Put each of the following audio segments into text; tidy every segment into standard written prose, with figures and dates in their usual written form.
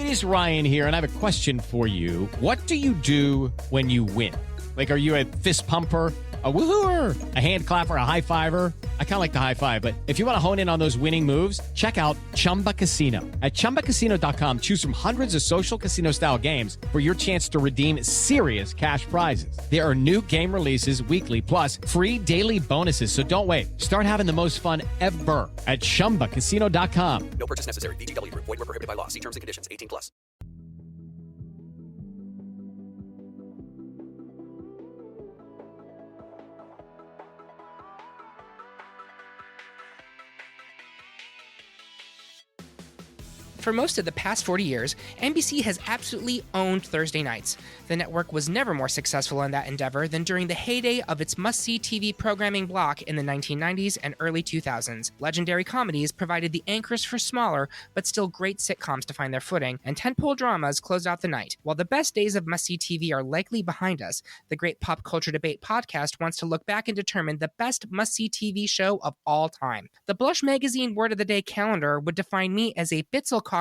It is Ryan here, and I have a question for you. What do you do when you win? Like, are you a fist pumper, a woohooer, a hand clapper, a high fiver? I kind of like the high five, but if you want to hone in on those winning moves, check out Chumba Casino. At ChumbaCasino.com, choose from hundreds of social casino-style games for your chance to redeem serious cash prizes. There are new game releases weekly, plus free daily bonuses. So don't wait. Start having the most fun ever at ChumbaCasino.com. No purchase necessary. VGW Group. Void where prohibited by law. See terms and conditions. 18+. For most of the past 40 years, NBC has absolutely owned Thursday nights. The network was never more successful in that endeavor than during the heyday of its must-see TV programming block in the 1990s and early 2000s. Legendary comedies provided the anchors for smaller, but still great sitcoms to find their footing, and tentpole dramas closed out the night. While the best days of must-see TV are likely behind us, the Great Pop Culture Debate podcast wants to look back and determine the best must-see TV show of all time. The Blush Magazine Word of the Day calendar would define me as a Bitzelcocker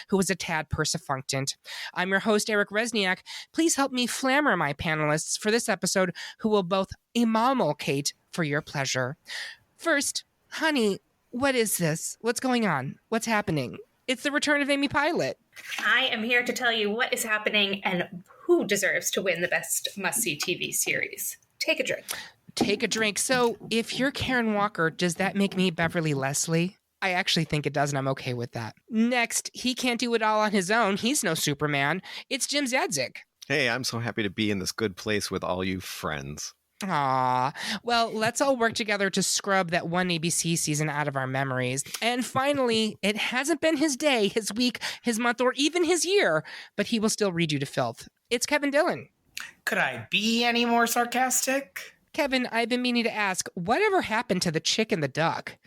who was a tad persefunctant. I'm your host, Eric Rezsnyak. Please help me flammer my panelists for this episode, who will both emulmulcate for your pleasure. First, honey, what is this? What's going on? What's happening? It's the return of Amy Pilott. I am here to tell you what is happening and who deserves to win the best must-see TV series. Take a drink. Take a drink. So, if you're Karen Walker, does that make me Beverly Leslie? I actually think it does, and I'm okay with that. Next, he can't do it all on his own. He's no Superman. It's Jim Czadzeck. Hey, I'm so happy to be in this good place with all you friends. Aw. Well, let's all work together to scrub that one ABC season out of our memories. And finally, it hasn't been his day, his week, his month, or even his year, but he will still read you to filth. It's Kevin Dillon. Could I be any more sarcastic? Kevin, I've been meaning to ask, whatever happened to the chick and the duck?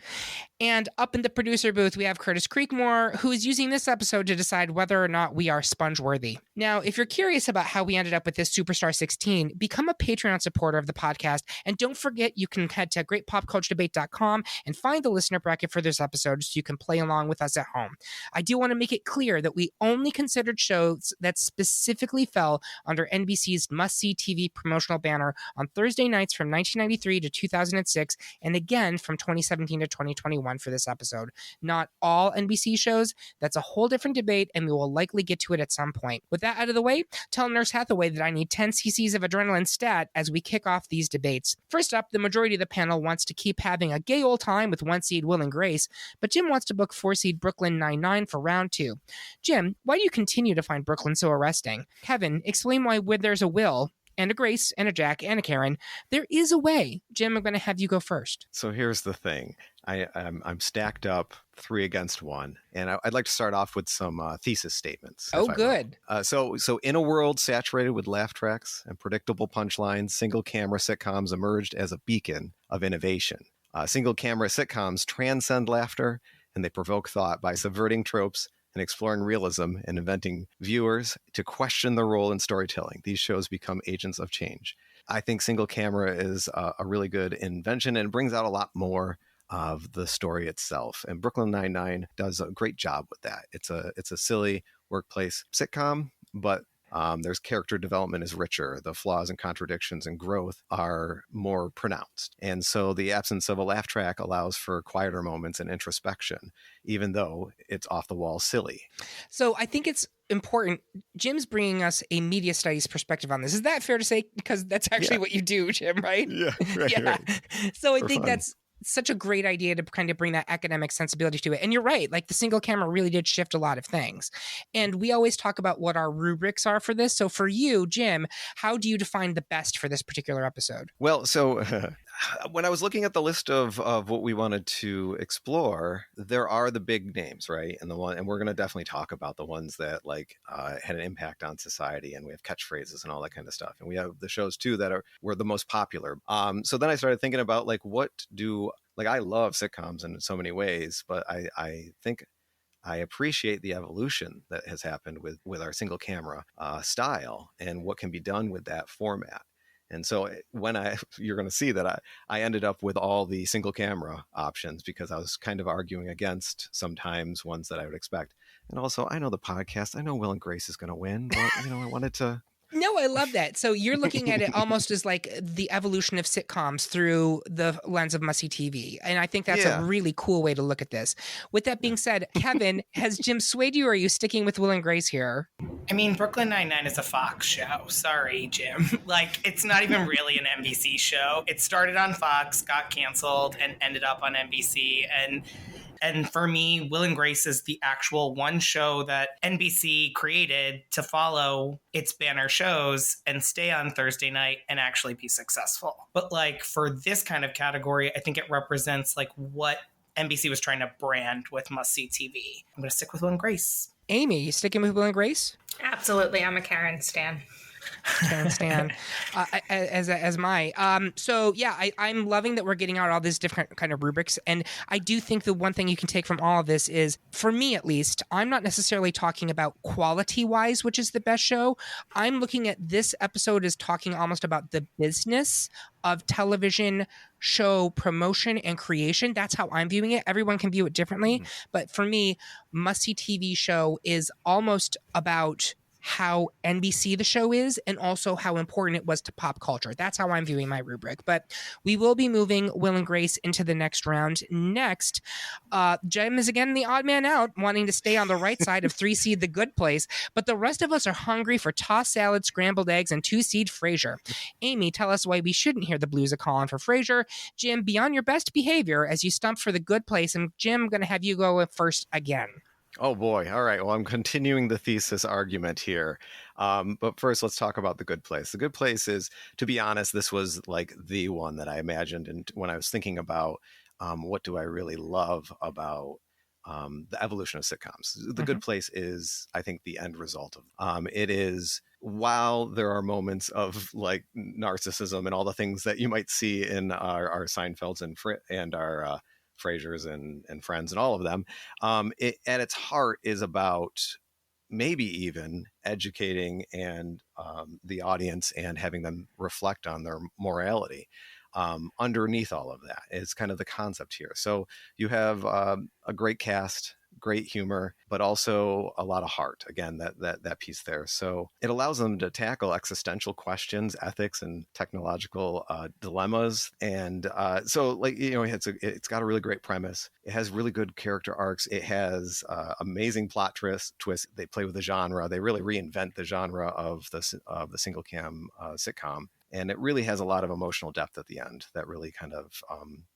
And up in the producer booth, we have Curtis Creekmore, who is using this episode to decide whether or not we are sponge-worthy. Now, if you're curious about how we ended up with this Superstar 16, become a Patreon supporter of the podcast. And don't forget, you can head to greatpopculturedebate.com and find the listener bracket for this episode so you can play along with us at home. I do want to make it clear that we only considered shows that specifically fell under NBC's must-see TV promotional banner on Thursday nights from 1993 to 2006, and again from 2017 to 2021 for this episode. Not all NBC shows. That's a whole different debate, and we will likely get to it at some point. With that out of the way, tell Nurse Hathaway that I need 10 cc's of adrenaline stat as we kick off these debates. First up, the majority of the panel wants to keep having a gay old time with 1-seed Will and Grace, but Jim wants to book 4-seed Brooklyn Nine-Nine for round 2. Jim, why do you continue to find Brooklyn so arresting? Kevin, explain why when there's a Will and a Grace and a Jack and a Karen, there is a way. Jim, I'm going to have you go first. So here's the thing. I'm stacked up 3 against 1, and I'd like to start off with some thesis statements. Oh, good. So in a world saturated with laugh tracks and predictable punchlines, single-camera sitcoms emerged as a beacon of innovation. Single-camera sitcoms transcend laughter, and they provoke thought by subverting tropes and exploring realism and inventing viewers to question the role in storytelling. These shows become agents of change. I think single camera is a really good invention and brings out a lot more of the story itself. And Brooklyn Nine-Nine does a great job with that. It's a silly workplace sitcom, but there's character development is richer. The flaws and contradictions and growth are more pronounced. And so the absence of a laugh track allows for quieter moments and introspection, even though it's off the wall silly. So I think it's important. Jim's bringing us a media studies perspective on this. Is that fair to say? Because that's actually what you do, Jim, right? Yeah, right. Right. So I For think fun. that's such a great idea to kind of bring that academic sensibility to it. And you're right, like the single camera really did shift a lot of things. And we always talk about what our rubrics are for this. So for you, Jim, how do you define the best for this particular episode? Well, so when I was looking at the list of what we wanted to explore, there are the big names, right? And we're going to definitely talk about the ones that had an impact on society, and we have catchphrases and all that kind of stuff. And we have the shows too that were the most popular. So then I started thinking about I love sitcoms in so many ways, but I think I appreciate the evolution that has happened with our single camera style and what can be done with that format. And so you're going to see that I ended up with all the single camera options because I was kind of arguing against sometimes ones that I would expect And also, I know the podcast. I know Will and Grace is going to win, but I wanted to. No, I love that. So you're looking at it almost as like the evolution of sitcoms through the lens of must-see TV. And I think that's a really cool way to look at this. With that being said, Kevin, has Jim swayed you, or are you sticking with Will and Grace here? I mean, Brooklyn Nine-Nine is a Fox show. Sorry, Jim. It's not even really an NBC show. It started on Fox, got canceled, and ended up on NBC. And for me, Will and Grace is the actual one show that NBC created to follow its banner shows and stay on Thursday night and actually be successful. But for this kind of category, I think it represents what NBC was trying to brand with must-see TV. I'm going to stick with Will and Grace. Amy, you sticking with Will and Grace? Absolutely. I'm a Karen stan. Karen stan, as my. I'm loving that we're getting out all these different kind of rubrics. And I do think the one thing you can take from all of this is, for me at least, I'm not necessarily talking about quality-wise, which is the best show. I'm looking at this episode as talking almost about the business of television show promotion and creation. That's how I'm viewing it. Everyone can view it differently. Mm-hmm. But for me, must-see TV show is almost about how NBC the show is, and also how important it was to pop culture. That's how I'm viewing my rubric. But we will be moving Will and Grace into the next round. Next, Jem is again the odd man out, wanting to stay on the right side of 3-seed The Good Place, but the rest of us are hungry for tossed salad, scrambled eggs, and 2-seed Frasier. Amy, tell us why we shouldn't hear the blues a calling for Frasier. Jim, be on your best behavior as you stump for The Good Place, and Jim, I'm going to have you go first again. Oh boy. All right. Well, I'm continuing the thesis argument here. But first, let's talk about The Good Place. The Good Place is, to be honest, this was the one that I imagined. And when I was thinking about what do I really love about the evolution of sitcoms, The Good Place is, I think, the end result of it is, while there are moments of narcissism and all the things that you might see in our Seinfelds and our Frasier's and Friends and all of them, it at its heart is about maybe even educating and the audience and having them reflect on their morality. Underneath all of that is kind of the concept here. So you have a great cast, great humor, but also a lot of heart. Again, that piece there. So it allows them to tackle existential questions, ethics, and technological dilemmas. And it's got a really great premise. It has really good character arcs. It has amazing plot twists. They play with the genre. They really reinvent the genre of the single cam sitcom. And it really has a lot of emotional depth at the end that really kind of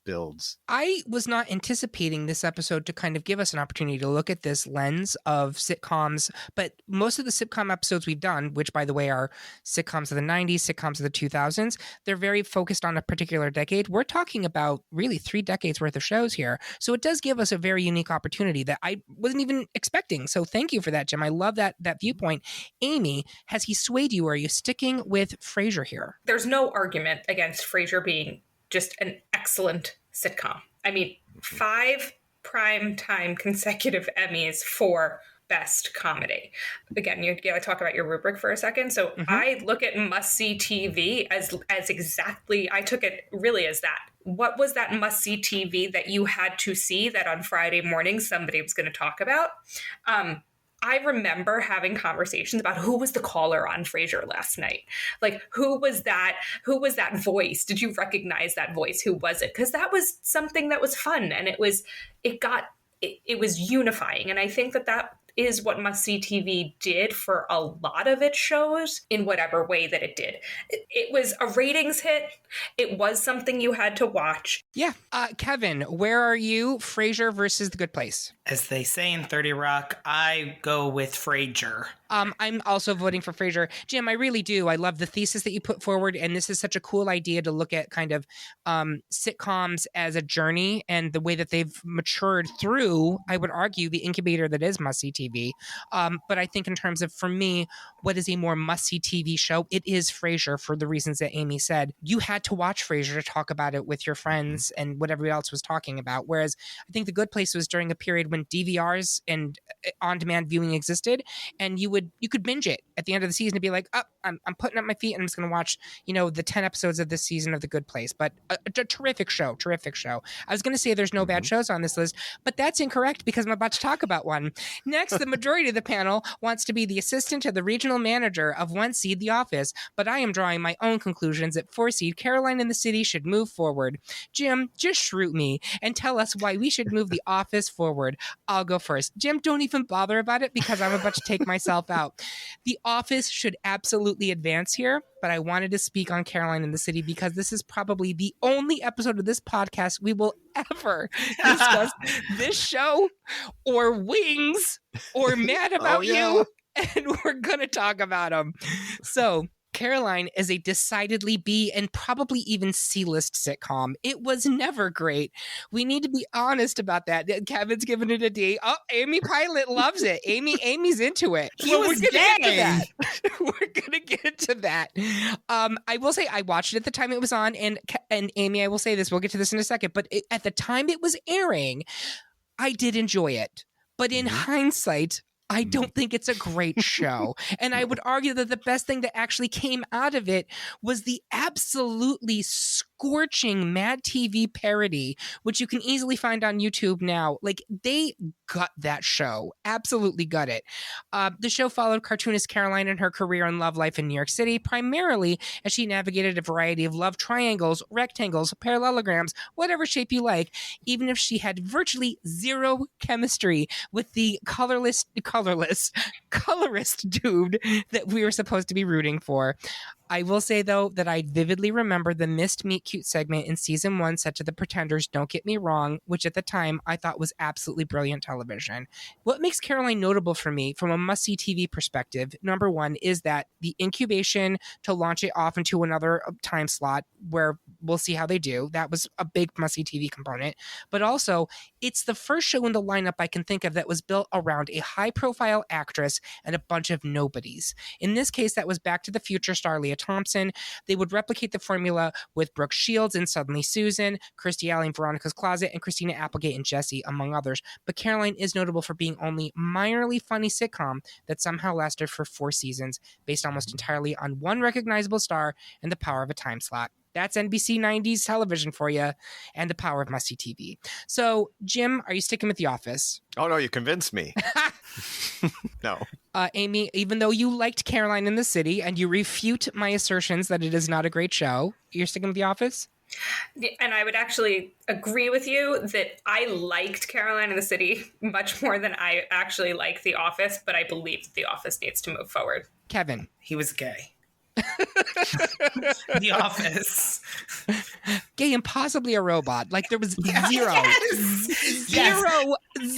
builds. I was not anticipating this episode to kind of give us an opportunity to look at this lens of sitcoms, but most of the sitcom episodes we've done, which by the way are sitcoms of the 90s, sitcoms of the 2000s, they're very focused on a particular decade. We're talking about really 3 decades worth of shows here. So it does give us a very unique opportunity that I wasn't even expecting. So thank you for that, Jim. I love that viewpoint. Amy, has he swayed you, or are you sticking with Frasier here? There's no argument against Frasier being just an excellent sitcom. I mean, 5 primetime consecutive Emmys for best comedy. Again, you gotta talk about your rubric for a second. So I look at must-see TV as exactly, I took it really as that. What was that must-see TV that you had to see that on Friday morning somebody was going to talk about? I remember having conversations about who was the caller on Frasier last night. Who was that voice? Did you recognize that voice? Who was it? Because that was something that was fun, and it was unifying. And I think that is what must-see TV did for a lot of its shows in whatever way that it did. It was a ratings hit. It was something you had to watch. Yeah. Kevin, where are you? Frasier versus The Good Place? As they say in 30 Rock, I go with Frasier. I'm also voting for Frasier. Jim, I really do. I love the thesis that you put forward, and this is such a cool idea to look at kind of sitcoms as a journey and the way that they've matured through, I would argue, the incubator that is must-see TV. But I think in terms of, for me, what is a more must-see TV show, it is Frasier for the reasons that Amy said. You had to watch Frasier to talk about it with your friends and what everybody else was talking about. Whereas I think The Good Place was during a period when DVRs and on-demand viewing existed, and you could binge it at the end of the season and be like, oh, I'm putting up my feet and I'm just going to watch, the 10 episodes of this season of The Good Place. But a terrific show. I was going to say there's no bad shows on this list, but that's incorrect because I'm about to talk about one. Next, the majority of the panel wants to be the assistant to the regional manager of 1 seed The Office, but I am drawing my own conclusions that 4 seed Caroline in the City should move forward. Jim, just shroot me and tell us why we should move The Office forward. I'll go first. Jim, don't even bother about it because I'm about to take myself out. The Office should absolutely advance here, but I wanted to speak on Caroline in the City because this is probably the only episode of this podcast we will ever discuss this show or Wings or Mad About You, and we're going to talk about them. So Caroline is a decidedly B and probably even C-list sitcom. It was never great. We need to be honest about that. Kevin's giving it a D. Oh, Amy Pilott loves it. Amy's into it. We're going to get to that. We're going to get to that. I will say I watched it at the time it was on, and Amy, I will say this. We'll get to this in a second. But at the time it was airing, I did enjoy it. But in hindsight, I don't think it's a great show. And I would argue that the best thing that actually came out of it was the absolutely scorching Mad TV parody, which you can easily find on YouTube now. Like, they gut that show. Absolutely gut it. The show followed cartoonist Caroline in her career and love life in New York City, primarily as she navigated a variety of love triangles, rectangles, parallelograms, whatever shape you like, even if she had virtually zero chemistry with the colorist dude that we were supposed to be rooting for. I will say, though, that I vividly remember the missed meet cute segment in season 1 set to The Pretenders, Don't Get Me Wrong, which at the time I thought was absolutely brilliant television. What makes Caroline notable for me from a must-see TV perspective, number one, is that the incubation to launch it off into another time slot where we'll see how they do. That was a big must-see TV component. But also, it's the first show in the lineup I can think of that was built around a high-profile actress and a bunch of nobodies. In this case, that was Back to the Future star Leah Thompson. They would replicate the formula with Brooke Shields in Suddenly Susan, Kirstie Alley in Veronica's Closet, and Christina Applegate in Jessie, among others. But Caroline is notable for being only minorly funny sitcom that somehow lasted for 4 seasons, based almost entirely on one recognizable star and the power of a time slot. That's NBC 90s television for you, and the power of must-see TV. So, Jim, are you sticking with The Office? Oh, no, you convinced me. No. Amy, even though you liked Caroline in the City and you refute my assertions that it is not a great show, you're sticking with The Office? And I would actually agree with you that I liked Caroline in the City much more than I actually like The Office, but I believe that The Office needs to move forward. Kevin. He was gay. The Office. Gay and possibly a robot. Like, there was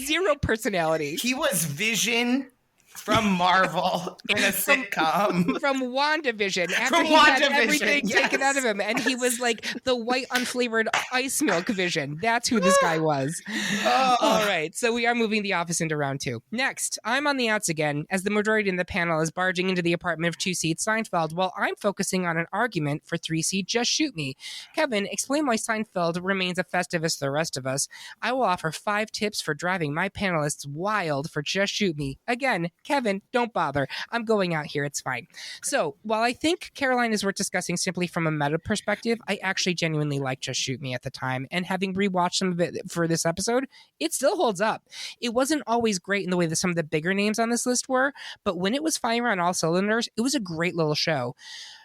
zero personality. He was Vision from Marvel in a sitcom. From WandaVision. After he had everything taken out of him. And he was like the white unflavored ice milk Vision. That's who this guy was. All right. So we are moving The Office into round 2. Next, I'm on the outs again as the majority in the panel is barging into the apartment of 2-seed Seinfeld while I'm focusing on an argument for 3-seed Just Shoot Me. Kevin, explain why Seinfeld remains a Festivus to the rest of us. I will offer 5 tips for driving my panelists wild for Just Shoot Me. Again, Kevin, don't bother. I'm going out here. It's fine. So while I think Caroline is worth discussing simply from a meta perspective, I actually genuinely liked Just Shoot Me at the time. And having rewatched some of it for this episode, it still holds up. It wasn't always great in the way that some of the bigger names on this list were, but when it was firing on all cylinders, it was a great little show.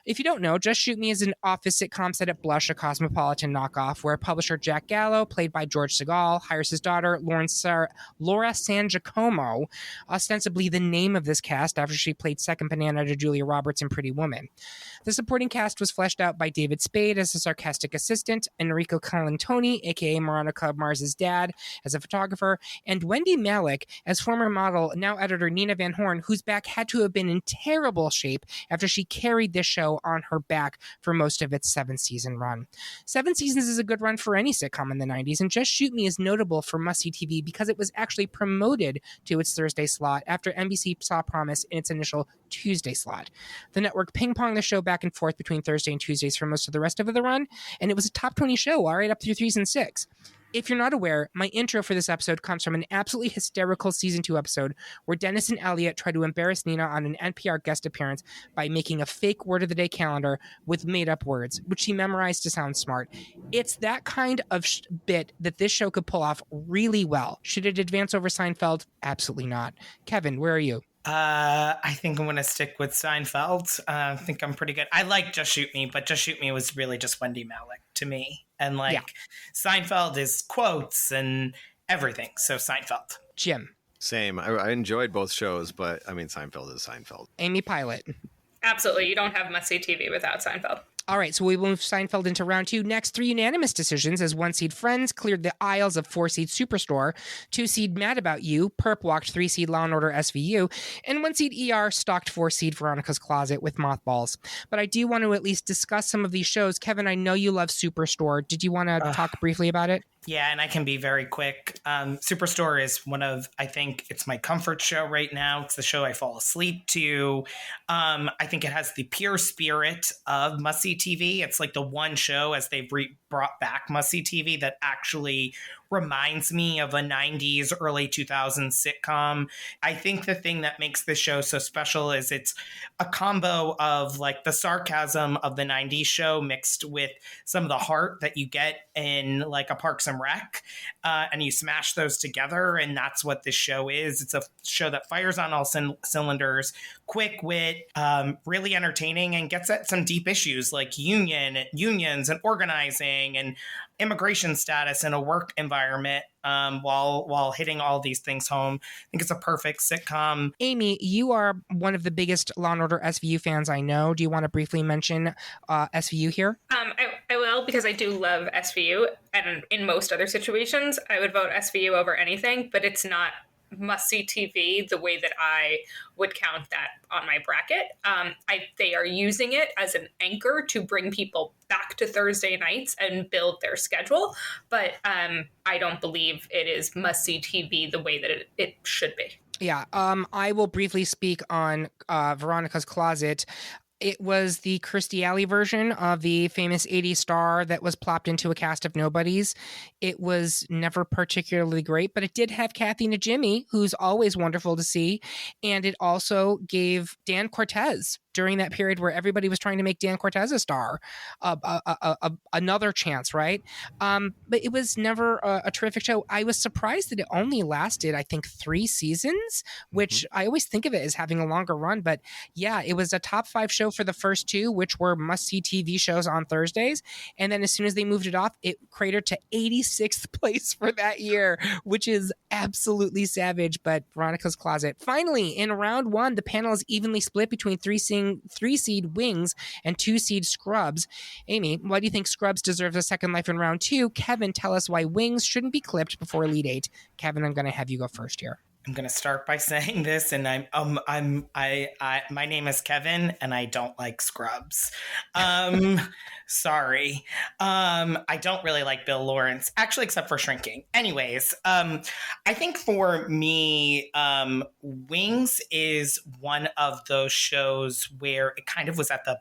If you don't know, Just Shoot Me is an office sitcom set at Blush, a cosmopolitan knockoff, where publisher Jack Gallo, played by George Segal, hires his daughter, Laura San Giacomo, ostensibly the name of this cast after she played second banana to Julia Roberts in Pretty Woman. The supporting cast was fleshed out by David Spade as a sarcastic assistant, Enrico Colantoni, a.k.a. Veronica Mars's dad, as a photographer, and Wendy Malick as former model, now editor Nina Van Horn, whose back had to have been in terrible shape after she carried this show on her back for most of its 7-season run. 7 seasons is a good run for any sitcom in the 90s, and Just Shoot Me is notable for must-see TV because it was actually promoted to its Thursday slot after NBC saw promise in its initial Tuesday slot. The network ping-ponged the show back and forth between Thursday and Tuesdays for most of the rest of the run, and it was a top 20 show all right up through season 6. If you're not aware, my intro for this episode comes from an absolutely hysterical season 2 episode where Dennis and Elliot try to embarrass Nina on an NPR guest appearance by making a fake word of the day calendar with made up words, which she memorized to sound smart. It's that kind of bit that this show could pull off really well. Should it advance over Seinfeld? Absolutely not. Kevin, where are you? I think I'm going to stick with Seinfeld. I think I'm pretty good. I like Just Shoot Me, but Just Shoot Me was really just Wendy Malick to me. And Seinfeld is quotes and everything. So Seinfeld. Jim. Same. I enjoyed both shows, but I mean, Seinfeld is Seinfeld. Amy Pilott. Absolutely. You don't have must-see TV without Seinfeld. All right, so we will move Seinfeld into round 2. Next, 3 unanimous decisions as 1-seed Friends cleared the aisles of 4-seed Superstore, 2-seed Mad About You, Perp walked 3-seed Law & Order SVU, and 1-seed ER stalked 4-seed Veronica's Closet with Mothballs. But I do want to at least discuss some of these shows. Kevin, I know you love Superstore. Did you want to talk briefly about it? Yeah, and I can be very quick. Superstore is I think it's my comfort show right now. It's the show I fall asleep to. I think it has the pure spirit of must-see TV. It's like the one show as they've brought back must-see TV that actually reminds me of a 90s, early 2000s sitcom. I think the thing that makes this show so special is it's a combo of like the sarcasm of the 90s show mixed with some of the heart that you get in like a Parks and Rec, and you smash those together, and that's what this show is. It's a show that fires on all cylinders, quick wit, really entertaining, and gets at some deep issues like unions and organizing and immigration status in a work environment, while hitting all these things home. I think it's a perfect sitcom. Amy, you are one of the biggest Law & Order SVU fans I know. Do you want to briefly mention SVU here? I will, because I do love SVU, and in most other situations, I would vote SVU over anything, but it's not must-see TV the way that I would count that on my bracket. They are using it as an anchor to bring people back to Thursday nights and build their schedule, but I don't believe it is must-see TV the way that it should be. Yeah, I will briefly speak on Veronica's Closet. It was the Kirstie Alley version of the famous 80s star that was plopped into a cast of nobodies. It was never particularly great, but it did have Kathy Najimy, who's always wonderful to see. And it also gave Dan Cortez, during that period where everybody was trying to make Dan Cortez a star, another chance, right? But it was never a terrific show. I was surprised that it only lasted, I think, 3 seasons, which I always think of it as having a longer run. But yeah, it was a top 5 show for the first 2, which were must-see TV shows on Thursdays. And then as soon as they moved it off, it cratered to 86th place for that year, which is absolutely savage. But Veronica's Closet. Finally, in round 1, the panel is evenly split between 3-seed Wings and 2-seed Scrubs. Amy, why do you think Scrubs deserves a second life in round 2? Kevin, tell us why Wings shouldn't be clipped before Elite 8. Kevin, I'm going to have you go first here. I'm going to start by saying this, and my name is Kevin, and I don't like Scrubs. Sorry. I don't really like Bill Lawrence, actually, except for Shrinking. Anyways, I think for me, Wings is one of those shows where it kind of was at the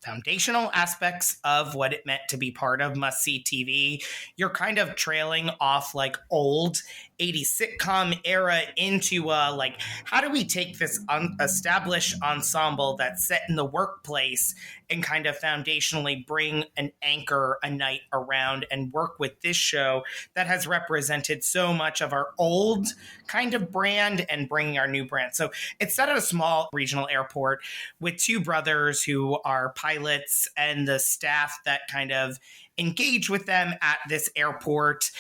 foundational aspects of what it meant to be part of must-see TV. You're kind of trailing off like old 80s sitcom era into how do we take this established ensemble that's set in the workplace and kind of foundationally bring an anchor a night around and work with this show that has represented so much of our old kind of brand and bringing our new brand. So it's set at a small regional airport with 2 brothers who are pilots and the staff that kind of engage with them at this airport.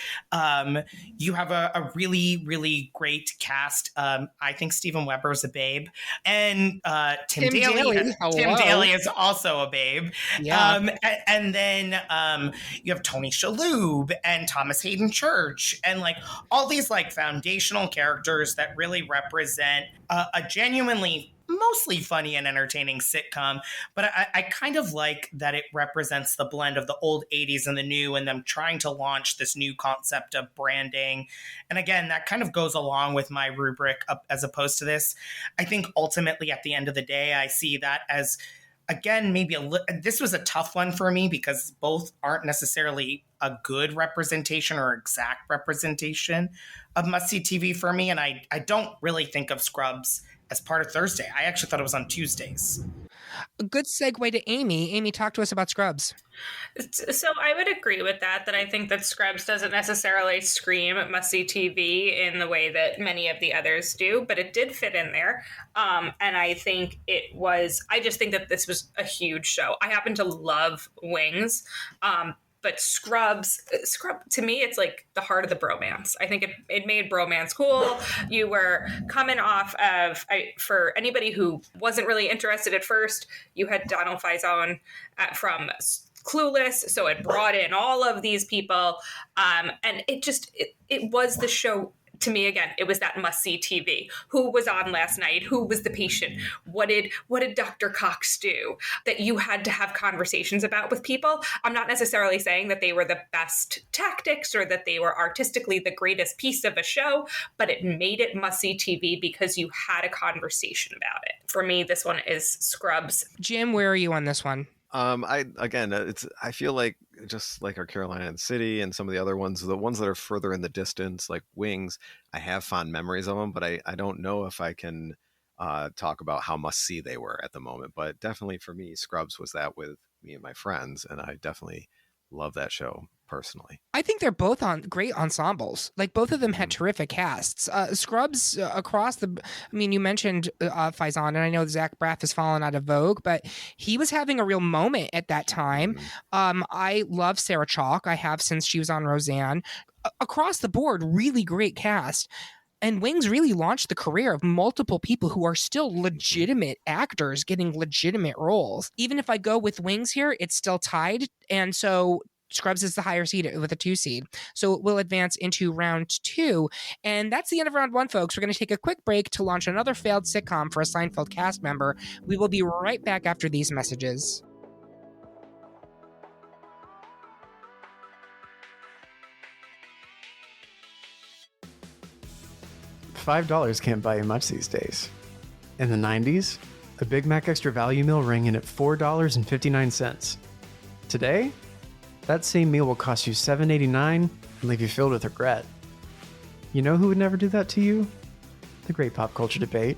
You have a really, really great cast. I think Steven Weber is a babe. And Tim Daly is also a babe. Yeah. And then you have Tony Shalhoub and Thomas Hayden Church and like all these like foundational characters that really represent a genuinely mostly funny and entertaining sitcom, but I kind of like that it represents the blend of the old 80s and the new, and them trying to launch this new concept of branding. And again, that kind of goes along with my rubric as opposed to this. I think ultimately at the end of the day, I see that as again, maybe this was a tough one for me because both aren't necessarily a good representation or exact representation of must-see TV for me. And I don't really think of Scrubs as part of Thursday. I actually thought it was on Tuesdays. A good segue to Amy. Amy, talk to us about Scrubs. So I would agree with that I think that Scrubs doesn't necessarily scream must-see TV in the way that many of the others do, but it did fit in there. And I think I just think that this was a huge show. I happen to love Wings. But Scrubs, to me, it's like the heart of the bromance. I think it made bromance cool. You were coming off of, for anybody who wasn't really interested at first, you had Donald Faison from Clueless, so it brought in all of these people, and it was the show. To me, again, it was that must-see TV. Who was on last night? Who was the patient? What did Dr. Cox do? That you had to have conversations about with people. I'm not necessarily saying that they were the best tactics or that they were artistically the greatest piece of a show, but it made it must-see TV because you had a conversation about it. For me, this one is Scrubs. Jim, where are you on this one? I feel like just like our Carolina City and some of the other ones, the ones that are further in the distance, like Wings, I have fond memories of them, but I don't know if I can talk about how must-see they were at the moment. But definitely for me, Scrubs was that with me and my friends, and I definitely love that show personally. I think they're both on great ensembles. Like both of them had terrific casts. Scrubs you mentioned Faison, and I know Zach Braff has fallen out of vogue, but he was having a real moment at that time. I love Sarah Chalk. I have since she was on Roseanne. Across the board, really great cast. And Wings really launched the career of multiple people who are still legitimate actors getting legitimate roles. Even if I go with Wings here, it's still tied. And so Scrubs is the higher seed with a 2 seed. So it will advance into round 2. And that's the end of round 1, folks. We're going to take a quick break to launch another failed sitcom for a Seinfeld cast member. We will be right back after these messages. $5 can't buy you much these days. In the 90s, a Big Mac Extra Value Meal rang in at $4.59. Today, that same meal will cost you $7.89 and leave you filled with regret. You know who would never do that to you? The Great Pop Culture Debate.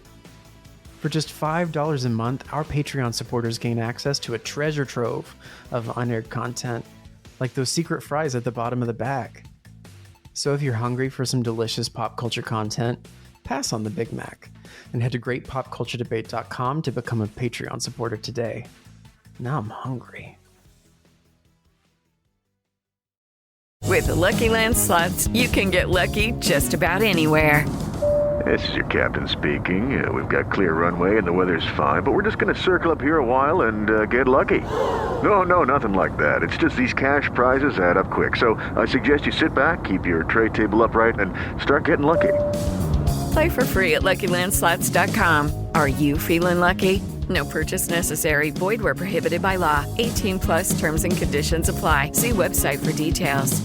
For just $5 a month, our Patreon supporters gain access to a treasure trove of unaired content, like those secret fries at the bottom of the bag. So if you're hungry for some delicious pop culture content, pass on the Big Mac and head to greatpopculturedebate.com to become a Patreon supporter today. Now I'm hungry. With the Lucky Land Slots, you can get lucky just about anywhere. This is your captain speaking. We've got clear runway and the weather's fine, but we're just going to circle up here a while and get lucky. No, nothing like that. It's just these cash prizes add up quick. So I suggest you sit back, keep your tray table upright, and start getting lucky. Play for free at LuckyLandSlots.com. Are you feeling lucky? No purchase necessary. Void where prohibited by law. 18+ terms and conditions apply. See website for details.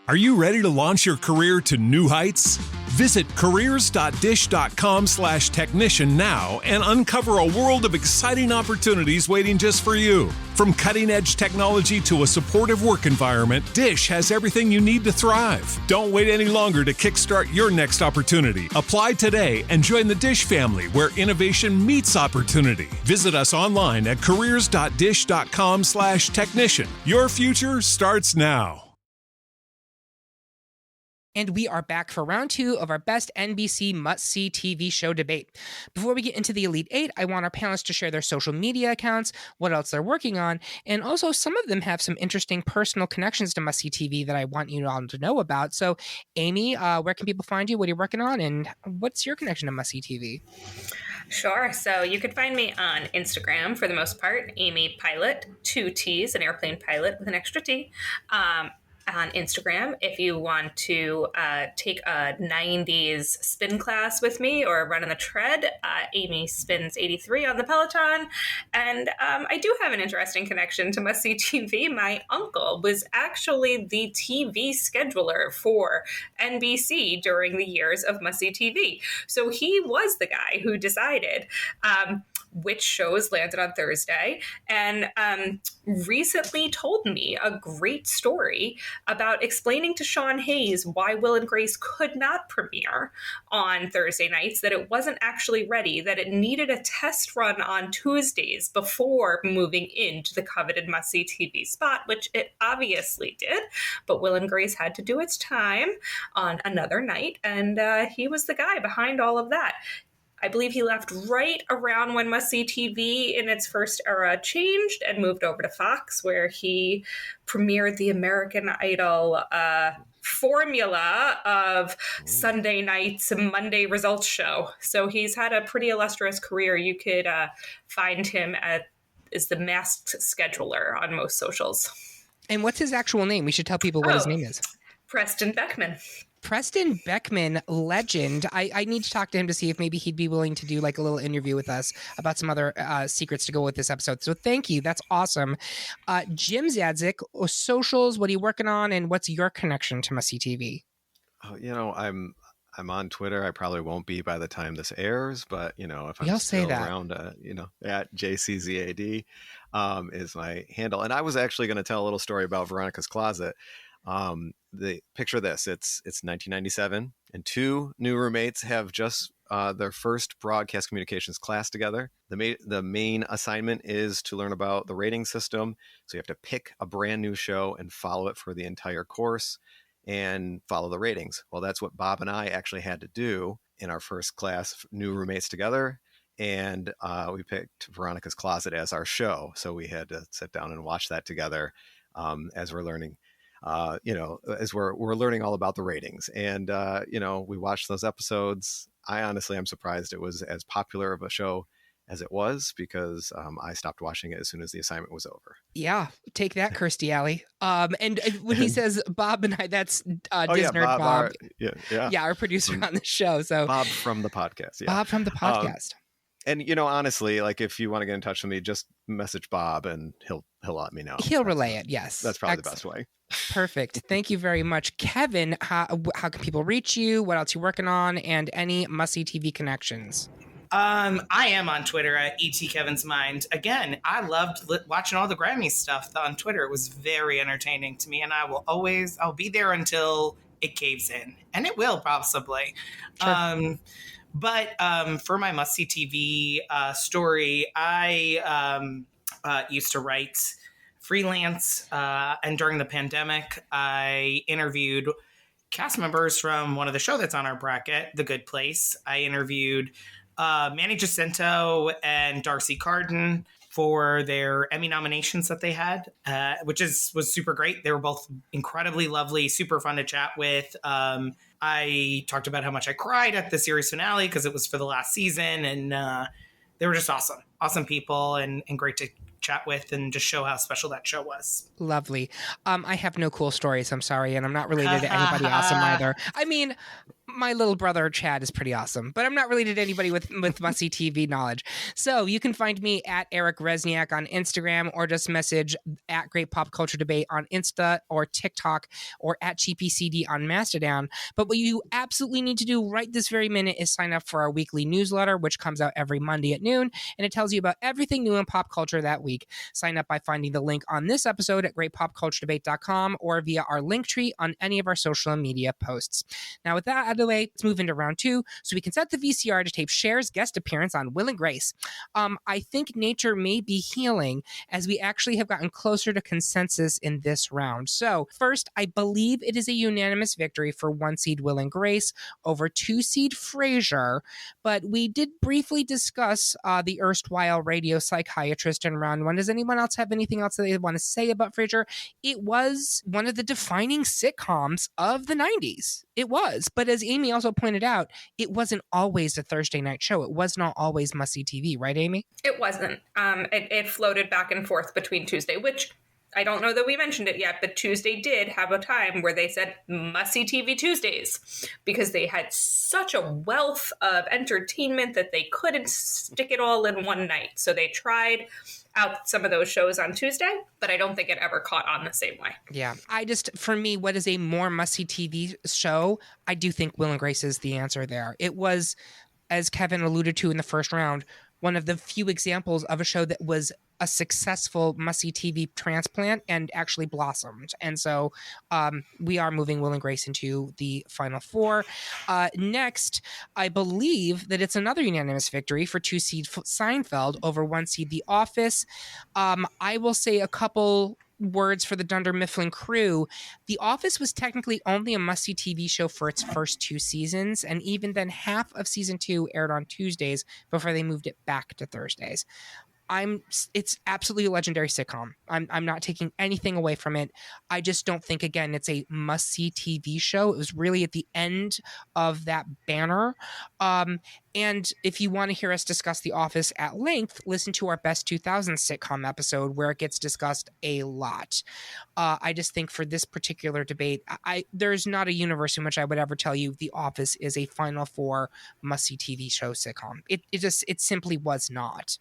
Are you ready to launch your career to new heights? Visit careers.dish.com/technician now and uncover a world of exciting opportunities waiting just for you. From cutting-edge technology to a supportive work environment, Dish has everything you need to thrive. Don't wait any longer to kickstart your next opportunity. Apply today and join the Dish family where innovation meets opportunity. Visit us online at careers.dish.com/technician. Your future starts now. And we are back for round 2 of our best NBC must-see TV show debate. Before we get into the Elite 8, I want our panelists to share their social media accounts, what else they're working on, and also some of them have some interesting personal connections to must-see TV that I want you all to know about. So, Amy, where can people find you? What are you working on? And what's your connection to must-see TV? Sure. So you can find me on Instagram for the most part, Amy Pilott, 2 T's, an airplane pilot with an extra T. On Instagram, if you want to take a 90s spin class with me or run on the tread, Amy spins 83 on the Peloton. And I do have an interesting connection to must-see TV. My uncle was actually the TV scheduler for NBC during the years of must-see TV. So he was the guy who decided which shows landed on Thursday, and recently told me a great story about explaining to Sean Hayes why Will and Grace could not premiere on Thursday nights, that it wasn't actually ready, that it needed a test run on Tuesdays before moving into the coveted must-see TV spot, which it obviously did, but Will and Grace had to do its time on another night, and he was the guy behind all of that. I believe he left right around when must-see TV in its first era changed and moved over to Fox, where he premiered the American Idol formula of Sunday nights and Monday results show. So he's had a pretty illustrious career. You could find him as the masked scheduler on most socials. And what's his actual name? We should tell people what his name is. Preston Beckman. Preston Beckman, legend. I need to talk to him to see if maybe he'd be willing to do like a little interview with us about some other secrets to go with this episode. So thank you. That's awesome. Jim Czadzeck, socials, what are you working on, and what's your connection to Must-See TV? Oh, I'm on Twitter. I probably won't be by the time this airs, but if I'm still around, at JCZAD is my handle. And I was actually going to tell a little story about Veronica's Closet. Picture this, it's 1997 and two new roommates have just their first broadcast communications class together. The main assignment is to learn about the rating system. So you have to pick a brand new show and follow it for the entire course and follow the ratings. Well, that's what Bob and I actually had to do in our first class, new roommates together. And we picked Veronica's Closet as our show. So we had to sit down and watch that together as we're learning. As we're learning all about the ratings, and we watched those episodes. I honestly am surprised it was as popular of a show as it was, because I stopped watching it as soon as the assignment was over. Yeah, take that, Kirstie Alley. And when he says Bob and I, that's Disney Bob. Our producer on the show. So Bob from the podcast. Yeah. Bob from the podcast. And honestly, like if you want to get in touch with me, just message Bob and he'll let me know. He'll relay it. Yes, that's probably the best way. Perfect. Thank you very much, Kevin. How can people reach you? What else you working on? And any must-see TV connections? I am on Twitter at ET Mind. Again, I loved watching all the Grammy stuff on Twitter. It was very entertaining to me, and I'll be there until it caves in, and it will possibly. Sure. But for my must-see TV story, I used to write freelance, and during the pandemic, I interviewed cast members from one of the show that's on our bracket, The Good Place. I interviewed Manny Jacinto and Darcy Carden for their Emmy nominations that they had, which was super great. They were both incredibly lovely, super fun to chat with. I talked about how much I cried at the series finale because it was for the last season, and they were just awesome people and great to chat with and just show how special that show was. Lovely. I have no cool stories, I'm sorry, and I'm not related to anybody awesome either. I mean, my little brother Chad is pretty awesome, but I'm not related to anybody with must-see TV knowledge. So you can find me at Eric Rezsnyak on Instagram, or just message at Great Pop Culture Debate on Insta or TikTok, or at GPCD on Mastodon. But what you absolutely need to do right this very minute is sign up for our weekly newsletter, which comes out every Monday at noon, and it tells you about everything new in pop culture that week. Sign up by finding the link on this episode at greatpopculturedebate.com or via our link tree on any of our social media posts. Now, with that out of the way, let's move into round two so we can set the VCR to tape Cher's guest appearance on Will and Grace. I think nature may be healing as we actually have gotten closer to consensus in this round. So first, I believe it is a unanimous victory for 1-seed Will and Grace over 2-seed Frasier, but we did briefly discuss the erstwhile radio psychiatrist in round one. Does anyone else have anything else that they want to say about Frasier? It was one of the defining sitcoms of the 90s. It was. But as Amy also pointed out, it wasn't always a Thursday night show. It was not always must-see TV, right, Amy? It wasn't. It floated back and forth between Tuesday, which I don't know that we mentioned it yet, but Tuesday did have a time where they said must-see TV Tuesdays because they had such a wealth of entertainment that they couldn't stick it all in one night. So they tried out some of those shows on Tuesday, but I don't think it ever caught on the same way. Yeah. For me, what is a more must-see TV show? I do think Will and Grace is the answer there. It was, as Kevin alluded to in the first round, one of the few examples of a show that was a successful must-see TV transplant and actually blossomed. And so we are moving Will and Grace into the final four. Next, I believe that it's another unanimous victory for 2-seed Seinfeld over 1-seed The Office. I will say a couple words for the Dunder Mifflin crew. The Office was technically only a must-see TV show for its first 2 seasons, and even then half of season 2 aired on Tuesdays before they moved it back to Thursdays. It's absolutely a legendary sitcom. I'm not taking anything away from it. I just don't think, again, it's a must-see TV show. It was really at the end of that banner. And if you want to hear us discuss The Office at length, listen to our Best 2000 sitcom episode where it gets discussed a lot. I just think for this particular debate, there's not a universe in which I would ever tell you The Office is a Final Four must-see TV show sitcom. It simply was not.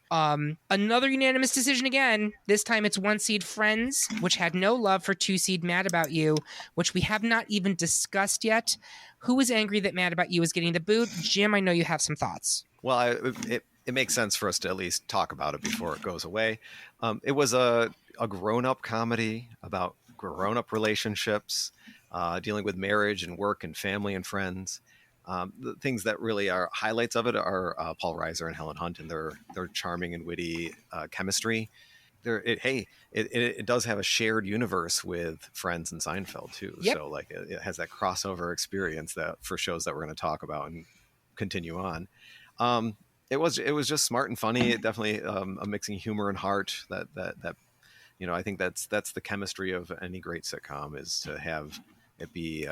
Another unanimous decision again. This time it's 1-seed Friends, which had no love for 2-seed Mad About You, which we have not even discussed yet. Who was angry that Mad About You was getting the boot? Jim, I know you have some thoughts. Well, it makes sense for us to at least talk about it before it goes away. It was a grown-up comedy about grown-up relationships, dealing with marriage and work and family and friends. The things that really are highlights of it are Paul Reiser and Helen Hunt and their charming and witty chemistry. It does have a shared universe with Friends and Seinfeld too. Yep. So like it has that crossover experience that for shows that we're going to talk about and continue on. It was just smart and funny. It definitely a mixing humor and heart that I think that's the chemistry of any great sitcom, is to have it be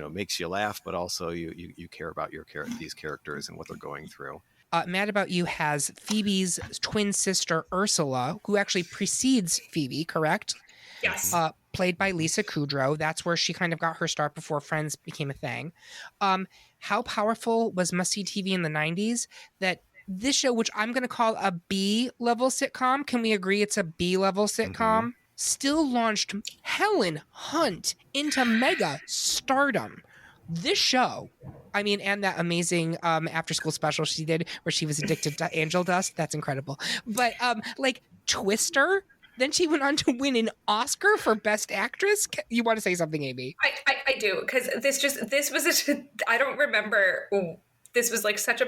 makes you laugh, but also you care about these characters and what they're going through. Mad About You has Phoebe's twin sister, Ursula, who actually precedes Phoebe, correct? Yes. Played by Lisa Kudrow. That's where she kind of got her start before Friends became a thing. How powerful was must-see TV in the 90s that this show, which I'm going to call a B-level sitcom, can we agree it's a B-level sitcom? Mm-hmm. Still launched Helen Hunt into mega stardom. This show, and that amazing after-school special she did where she was addicted to angel dust, that's incredible. But Twister, then she went on to win an Oscar for Best Actress. You want to say something, Amy? I do, because I don't remember. This was like such a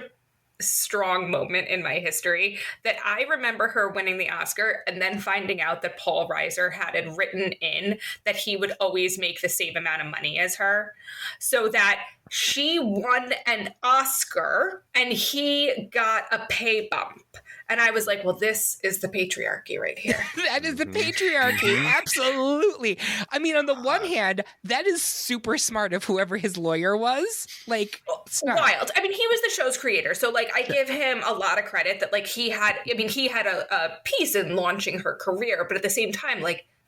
strong moment in my history that I remember her winning the Oscar and then finding out that Paul Reiser had it written in that he would always make the same amount of money as her, so that she won an Oscar and he got a pay bump. And I was like, well, this is the patriarchy right here. That is the patriarchy. Absolutely. On the one hand, that is super smart of whoever his lawyer was. Like, wild. He was the show's creator. So, I give him a lot of credit that, he had a piece in launching her career. But at the same time,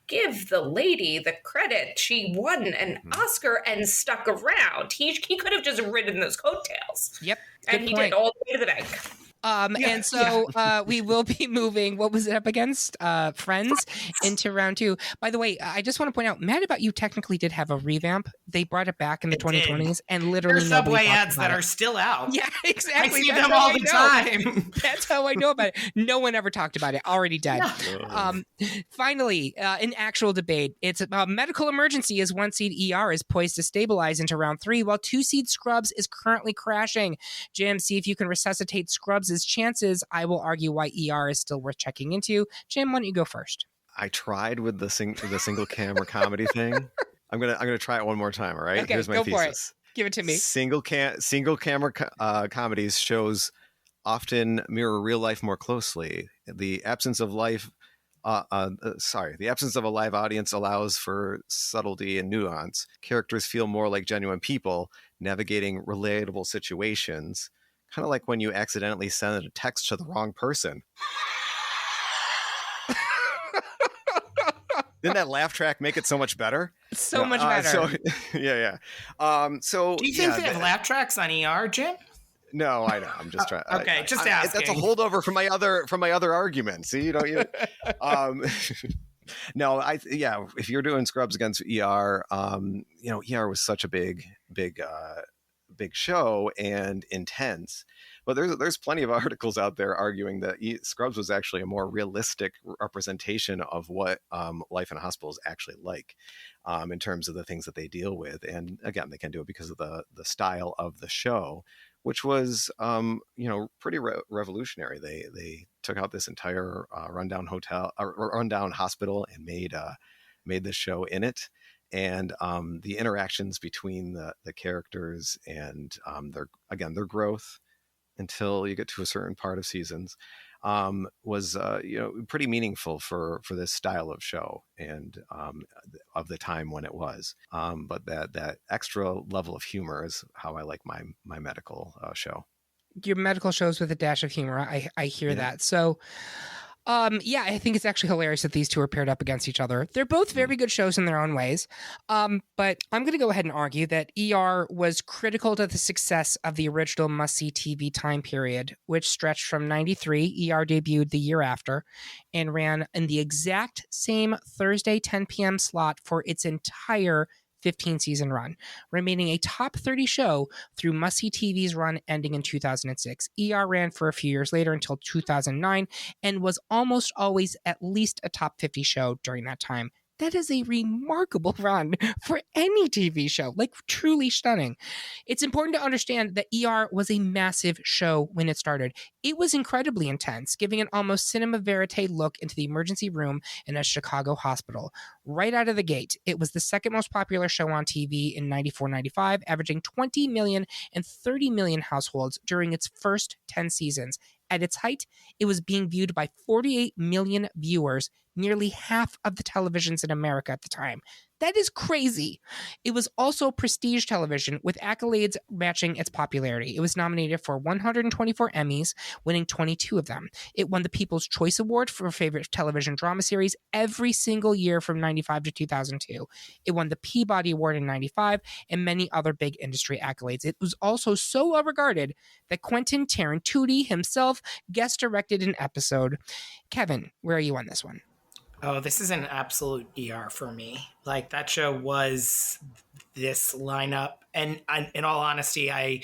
give the lady the credit. She won an Oscar and stuck around. He could have just ridden those coattails. Yep. And he did all the way to the bank. And so we will be moving, what was it up against? Friends into round 2. By the way, I just want to point out, Mad About You technically did have a revamp. They brought it back in the 2020s and literally there's Subway ads that are still out. Yeah, exactly. I see them all the time. That's how I know about it. No one ever talked about it. Already dead. Finally, an actual debate. It's a medical emergency as 1-seed ER is poised to stabilize into round 3, while 2-seed Scrubs is currently crashing. Jim, see if you can resuscitate Scrubs' chances. I will argue why ER is still worth checking into. Jim, why don't you go first? I tried with the single camera comedy thing. I'm gonna try it one more time. All right. Okay, here's my thesis. For it. Give it to me. Single camera comedies shows often mirror real life more closely. The absence of life. The absence of a live audience allows for subtlety and nuance. Characters feel more like genuine people navigating relatable situations. Kind of like when you accidentally send a text to the wrong person. Didn't that laugh track make it so much better? So much better. Yeah. Do you think they have laugh tracks on ER, Jim? No, I know. I'm just trying. Okay, just asking. That's a holdover from my other argument. See, No, if you're doing Scrubs against ER, ER was such a big show and intense, But there's plenty of articles out there arguing that Scrubs was actually a more realistic representation of what life in a hospital is actually like, in terms of the things that they deal with. And again, they can do it because of the style of the show, which was pretty revolutionary. They took out this entire rundown hospital and made this show in it. And the interactions between the characters and their growth until you get to a certain part of seasons was pretty meaningful for this style of show and of the time when it was. But that extra level of humor is how I like my medical show. Your medical shows with a dash of humor. I hear that. So I think it's actually hilarious that these two are paired up against each other. They're both very good shows in their own ways. But I'm going to go ahead and argue that ER was critical to the success of the original must-see TV time period, which stretched from 93, ER debuted the year after, and ran in the exact same Thursday 10 p.m. slot for its entire 15-season run, remaining a top 30 show through Must-See TV's run ending in 2006. ER ran for a few years later until 2009 and was almost always at least a top 50 show during that time. That is a remarkable run for any TV show, like truly stunning. It's important to understand that ER was a massive show when it started. It was incredibly intense, giving an almost cinema verite look into the emergency room in a Chicago hospital. Right out of the gate, it was the second most popular show on TV in 94-95, averaging 20 million and 30 million households during its first 10 seasons. At its height, it was being viewed by 48 million viewers, nearly half of the televisions in America at the time. That is crazy. It was also prestige television, with accolades matching its popularity. It was nominated for 124 Emmys, winning 22 of them. It won the People's Choice Award for favorite television drama series every single year from 95 to 2002. It won the Peabody Award in 95 and many other big industry accolades. It was also so well regarded that Quentin Tarantino himself guest directed an episode. Kevin, where are you on this one? Oh, this is an absolute ER for me. Like, that show was this lineup. And in all honesty, I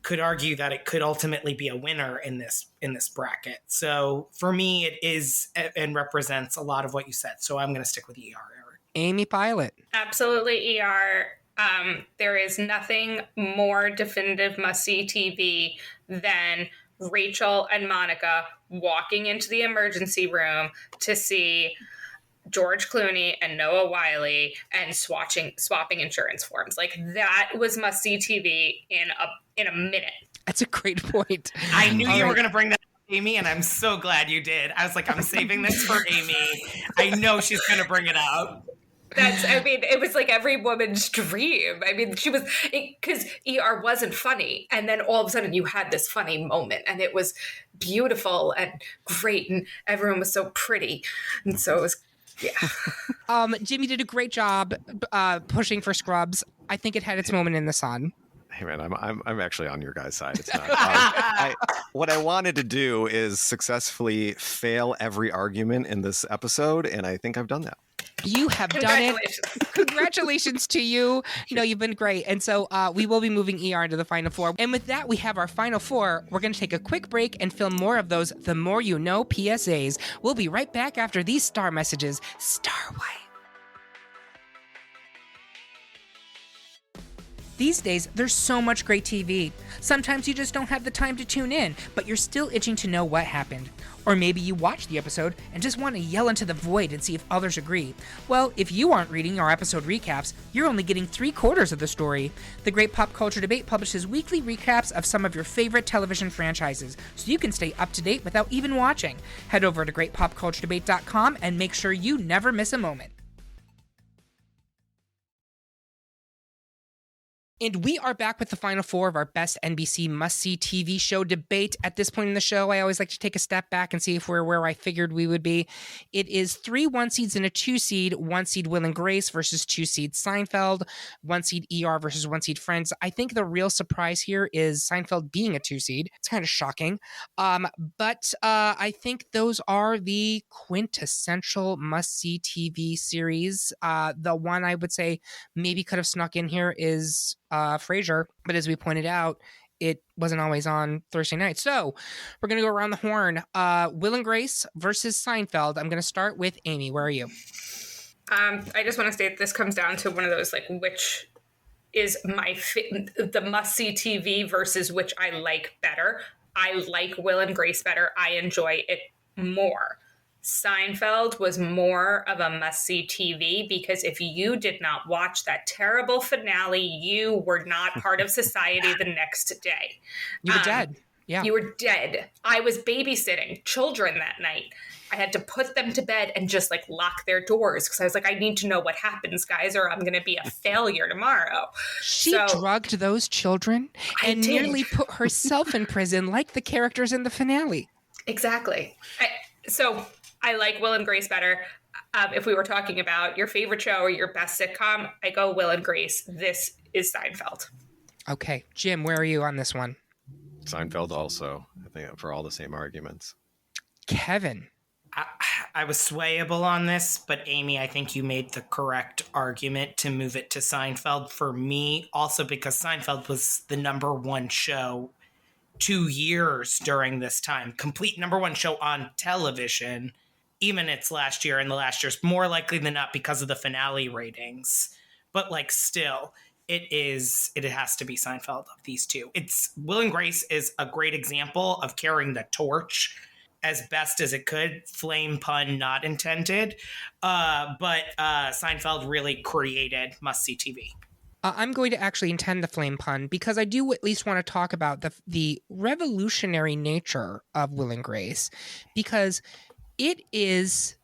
could argue that it could ultimately be a winner in this bracket. So for me, it is and represents a lot of what you said. So I'm going to stick with ER, Eric. Amy Pilott. Absolutely ER. There is nothing more definitive must-see TV than Rachel and Monica walking into the emergency room to see George Clooney and Noah Wyle and swapping insurance forms. Like, that was must-see TV in a minute. That's a great point. I knew you were going to bring that up, Amy, and I'm so glad you did. I was like, I'm saving this for Amy. I know she's going to bring it up. It was like every woman's dream. I mean, she was, because ER wasn't funny. And then all of a sudden you had this funny moment, and it was beautiful and great, and everyone was so pretty. And so it was, yeah. Jimmy did a great job pushing for Scrubs. I think it had its moment in the sun. Hey man, I'm actually on your guys' side. It's not. What I wanted to do is successfully fail every argument in this episode, and I think I've done that. You have done it. Congratulations to you. You've been great. And so we will be moving ER into the Final Four. And with that, we have our Final Four. We're going to take a quick break and film more of those The More You Know PSAs. We'll be right back after these star messages. Star White. These days, there's so much great TV. Sometimes you just don't have the time to tune in, but you're still itching to know what happened. Or maybe you watch the episode and just want to yell into the void and see if others agree. Well, if you aren't reading our episode recaps, you're only getting 3/4 of the story. The Great Pop Culture Debate publishes weekly recaps of some of your favorite television franchises, so you can stay up to date without even watching. Head over to greatpopculturedebate.com and make sure you never miss a moment. And we are back with the Final Four of our best NBC must-see TV show debate. At this point in the show, I always like to take a step back and see if we're where I figured we would be. It is 3 1-seeds and a 2-seed. 1-seed Will and Grace versus 2-seed Seinfeld. 1-seed ER versus 1-seed Friends. I think the real surprise here is Seinfeld being a 2-seed. It's kind of shocking. But I think those are the quintessential must-see TV series. The one I would say maybe could have snuck in here is Frasier, but as we pointed out, it wasn't always on Thursday night. So we're going to go around the horn. Will and Grace versus Seinfeld. I'm going to start with Amy. Where are you? I just want to state this comes down to one of those, like, which is the must-see TV versus which I like better. I like Will and Grace better. I enjoy it more. Seinfeld was more of a must-see TV because if you did not watch that terrible finale, you were not part of society the next day. You were dead. Yeah. You were dead. I was babysitting children that night. I had to put them to bed and just like lock their doors because I was like, I need to know what happens, guys, or I'm going to be a failure tomorrow. She drugged those children and nearly put herself in prison like the characters in the finale. Exactly. So I like Will and Grace better. If we were talking about your favorite show or your best sitcom, I go Will and Grace. This is Seinfeld. Okay. Jim, where are you on this one? Seinfeld also, I think, for all the same arguments. Kevin. I was swayable on this, but Amy, I think you made the correct argument to move it to Seinfeld for me, also because Seinfeld was the number one show 2 years during this time. Complete number one show on television, even its last year, and the last year's more likely than not because of the finale ratings. But like still, it has to be Seinfeld of these two. Will and Grace is a great example of carrying the torch as best as it could. Flame pun not intended. But Seinfeld really created must-see TV. I'm going to actually intend the flame pun because I do at least want to talk about the revolutionary nature of Will and Grace, because it is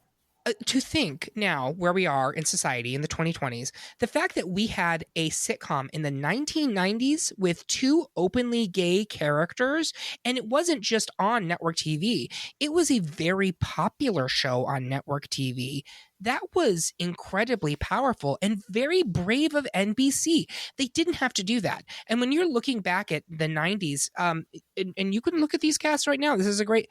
to think now where we are in society in the 2020s, the fact that we had a sitcom in the 1990s with two openly gay characters, and it wasn't just on network TV, it was a very popular show on network TV. That was incredibly powerful and very brave of NBC. They didn't have to do that. And when you're looking back at the 90s, and you can look at these casts right now, this is a great...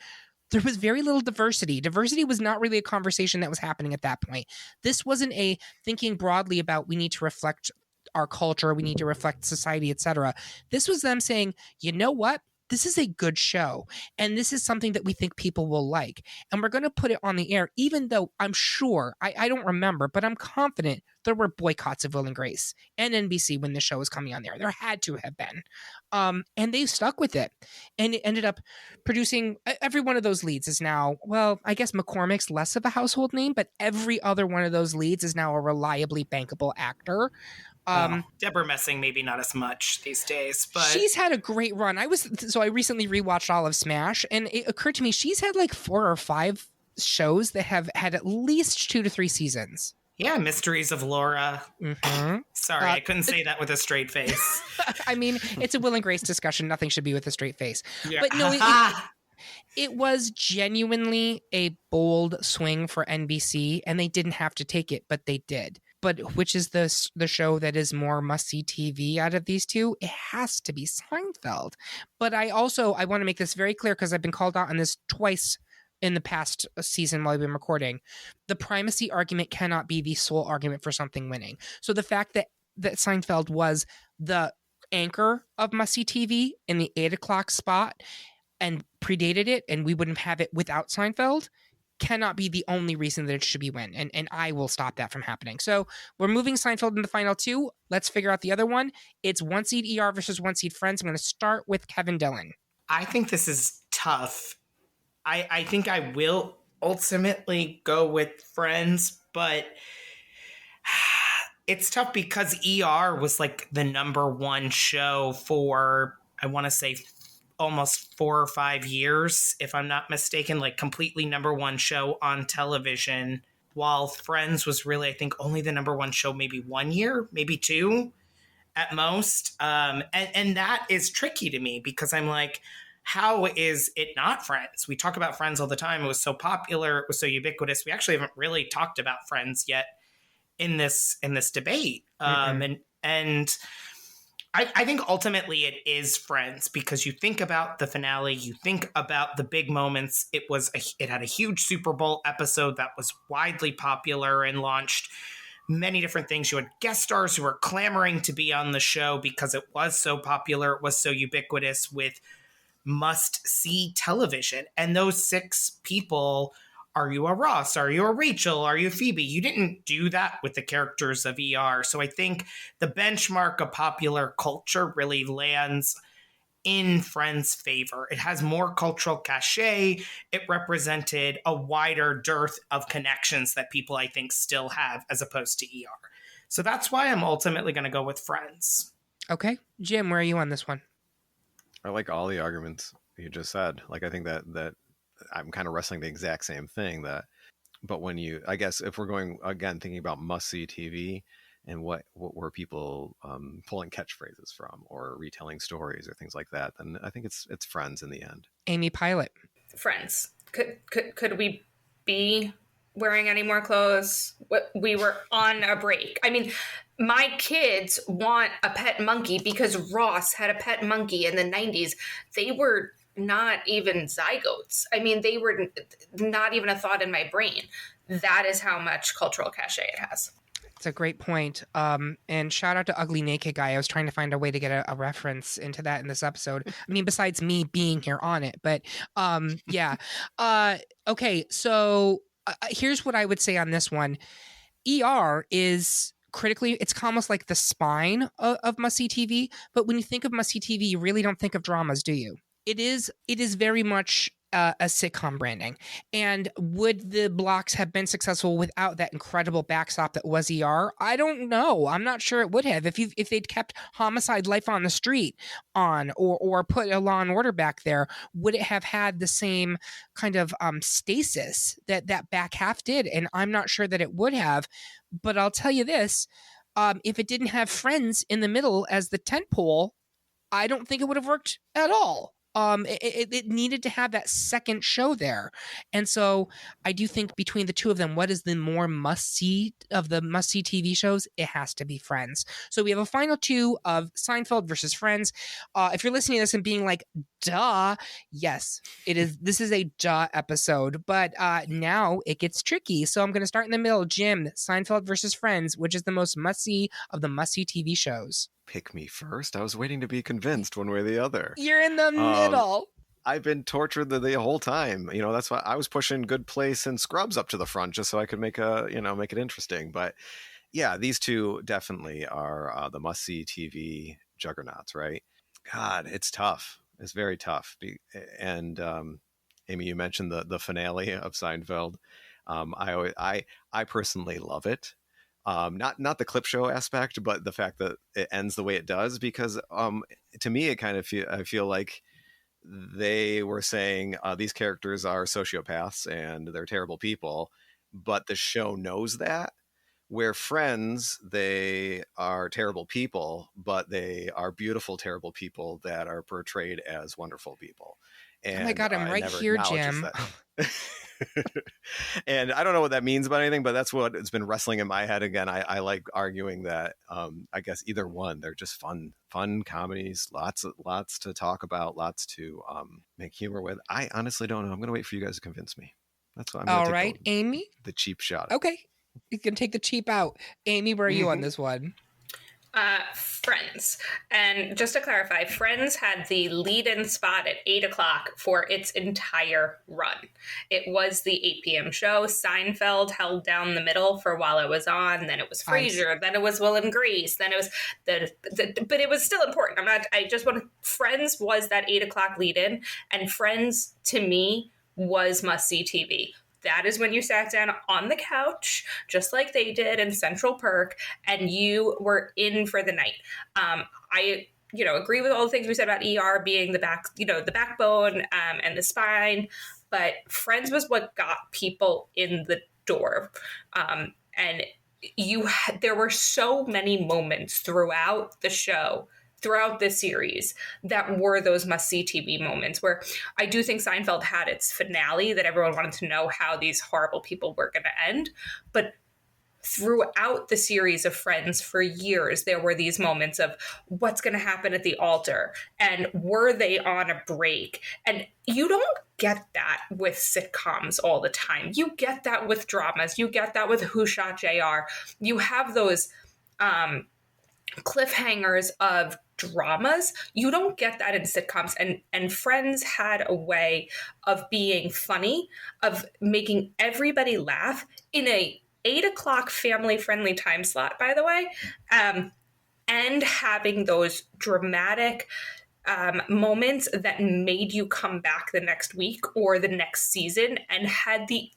There was very little diversity. Diversity was not really a conversation that was happening at that point. This wasn't a thinking broadly about we need to reflect our culture, we need to reflect society, etc. This was them saying, you know what? This is a good show, and this is something that we think people will like. And we're going to put it on the air, even though I'm sure, I don't remember, but I'm confident there were boycotts of Will and Grace and NBC when the show was coming on there. There had to have been. And they stuck with it. And it ended up producing, every one of those leads is now, well, I guess McCormick's less of a household name, but every other one of those leads is now a reliably bankable actor. Deborah Messing, maybe not as much these days, but she's had a great run. I recently rewatched all of Smash, and it occurred to me she's had like 4 or 5 shows that have had at least 2 to 3 seasons. Yeah, Mysteries of Laura. Mm-hmm. Sorry, I couldn't say that with a straight face. I mean, it's a Will and Grace discussion. Nothing should be with a straight face. Yeah. But no, it was genuinely a bold swing for NBC, and they didn't have to take it, but they did. But which is the show that is more must-see TV out of these two? It has to be Seinfeld. But I want to make this very clear because I've been called out on this twice in the past season while I've been recording. The primacy argument cannot be the sole argument for something winning. So the fact that Seinfeld was the anchor of must-see TV in the 8 o'clock spot and predated it, and we wouldn't have it without Seinfeld, cannot be the only reason that it should be win. And I will stop that from happening. So we're moving Seinfeld in the final 2. Let's figure out the other one. It's 1 seed ER versus 1 seed Friends. I'm going to start with Kevin Dillon. I think this is tough. I think I will ultimately go with Friends, but it's tough because ER was like the number one show for, I want to say, almost 4 or 5 years, if I'm not mistaken, like completely number one show on television, while Friends was really, I think, only the number one show maybe 1 year, maybe 2 at most. And that is tricky to me because I'm like, how is it not Friends? We talk about Friends all the time. It was so popular. It was so ubiquitous. We actually haven't really talked about Friends yet in this debate. And I think ultimately it is Friends because you think about the finale, you think about the big moments. It had a huge Super Bowl episode that was widely popular and launched many different things. You had guest stars who were clamoring to be on the show because it was so popular, it was so ubiquitous with must-see television. And those 6 people, are you a Ross? Are you a Rachel? Are you Phoebe? You didn't do that with the characters of ER. So I think the benchmark of popular culture really lands in Friends' favor. It has more cultural cachet. It represented a wider dearth of connections that people, I think, still have as opposed to ER. So that's why I'm ultimately going to go with Friends. Okay. Jim, where are you on this one? I like all the arguments you just said. Like, I think that I'm kind of wrestling the exact same thing, but when I guess if we're going again, thinking about must-see TV and what were people pulling catchphrases from or retelling stories or things like that, then I think it's Friends in the end. Amy Pilott. Friends. Could we be wearing any more clothes? We were on a break. I mean, my kids want a pet monkey because Ross had a pet monkey in the 90s. They were not even zygotes. I mean, they were not even a thought in my brain. That is how much cultural cachet it has. It's a great point. And shout out to Ugly Naked Guy. I was trying to find a way to get a reference into that in this episode. I mean, besides me being here on it, but yeah. Okay, so here's what I would say on this one. ER is critically, it's almost like the spine of must-see TV. But when you think of must-see TV, you really don't think of dramas, do you? It is very much a sitcom branding. And would the blocks have been successful without that incredible backstop that was ER? I don't know. I'm not sure it would have. If they'd kept Homicide: Life on the Street on or put a Law and Order back there, would it have had the same kind of stasis that back half did? And I'm not sure that it would have. But I'll tell you this, if it didn't have Friends in the middle as the tentpole, I don't think it would have worked at all. It needed to have that second show there. And so I do think between the two of them, what is the more must-see of the must-see TV shows? It has to be Friends. So we have a final 2 of Seinfeld versus Friends. If you're listening to this and being like, duh, yes, it is. This is a duh episode, but now it gets tricky. So I'm going to start in the middle. Jim, Seinfeld versus Friends, which is the most must-see of the must-see TV shows? Pick me first. I was waiting to be convinced one way or the other. You're in the middle. I've been tortured the whole time. You know, that's why I was pushing Good Place and Scrubs up to the front just so I could make it interesting. But yeah, these two definitely are the must-see TV juggernauts, right? God, it's tough. It's very tough. And Amy, you mentioned the finale of Seinfeld. I personally love it. Not the clip show aspect, but the fact that it ends the way it does, because to me, it kind of I feel like they were saying these characters are sociopaths and they're terrible people, but the show knows that. Where Friends, they are terrible people, but they are beautiful, terrible people that are portrayed as wonderful people. And, oh my God, I'm right here, Jim. And I don't know what that means about anything, but that's what it's been wrestling in my head. Again, I like arguing that I guess either one, they're just fun comedies, lots to talk about, lots to make humor with. I honestly don't know. I'm going to wait for you guys to convince me. That's what I'm going to take. All right, Amy? The cheap shot. Okay. You can take the cheap out. Amy, where are you on this one? Friends. And just to clarify, Friends had the lead-in spot at 8 o'clock for its entire run. It was the 8 p.m. show. Seinfeld held down the middle for while it was on. Then it was Frasier. Then it was Will and Grace. Then it was but it was still important. Friends was that 8 o'clock lead-in, and Friends to me was must-see TV. That is when you sat down on the couch, just like they did in Central Perk, and you were in for the night. I agree with all the things we said about ER being the backbone and the spine, but Friends was what got people in the door. And there were so many moments throughout the show, throughout this series, that were those must-see TV moments, where I do think Seinfeld had its finale that everyone wanted to know how these horrible people were going to end. But throughout the series of Friends for years, there were these moments of what's going to happen at the altar and were they on a break? And you don't get that with sitcoms all the time. You get that with dramas. You get that with Who Shot JR. You have those cliffhangers of dramas. You don't get that in sitcoms. And Friends had a way of being funny, of making everybody laugh in a 8:00 family-friendly time slot, by the way, and having those dramatic moments that made you come back the next week or the next season, and had the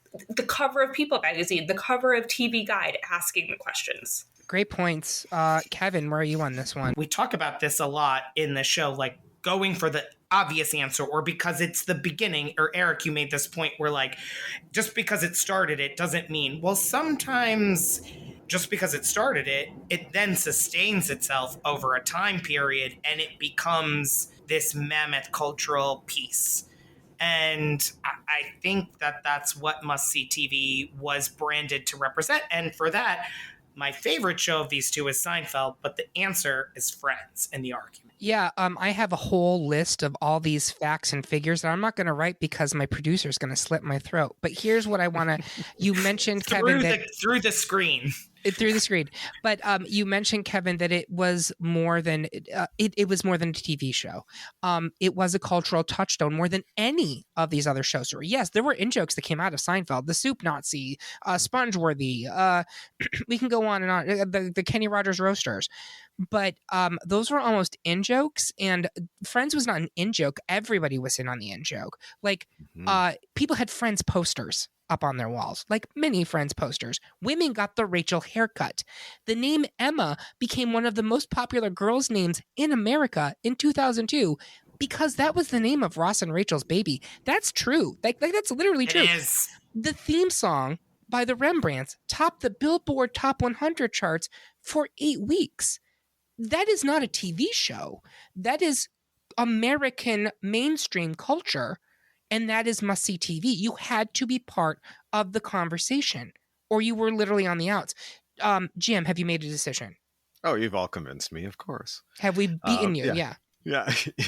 cover of People magazine, the cover of TV Guide asking the questions. Great points. Kevin, where are you on this one? We talk about this a lot in the show, like going for the obvious answer or because it's the beginning. Or Eric, you made this point where like, just because it started it doesn't mean, well, sometimes just because it started it, it then sustains itself over a time period and it becomes this mammoth cultural piece. And I think that that's what must-see TV was branded to represent. And for that, my favorite show of these two is Seinfeld, but the answer is Friends in the argument. Yeah, I have a whole list of all these facts and figures that I'm not going to write because my producer's going to slit my throat. But here's what I want to. You mentioned Kevin through the screen. Through the screen, but you mentioned, Kevin, that it was more than it was more than a TV show. It was a cultural touchstone more than any of these other shows were. Yes, there were in-jokes that came out of Seinfeld, the Soup Nazi, Spongeworthy. We can go on and on. The Kenny Rogers Roasters, but those were almost in-jokes, and Friends was not an in-joke. Everybody was in on the in-joke. Like people had Friends posters up on their walls, like many Friends posters. Women got the Rachel haircut. The name Emma became one of the most popular girls' names in America in 2002 because that was the name of Ross and Rachel's baby. That's true. Like that's literally true. It is. The theme song by the Rembrandts topped the Billboard Top 100 charts for 8 weeks. That is not a TV show. That is American mainstream culture. And that is must-see TV. You had to be part of the conversation, or you were literally on the outs. Jim, have you made a decision? Oh, you've all convinced me, of course. Have we beaten you? Yeah.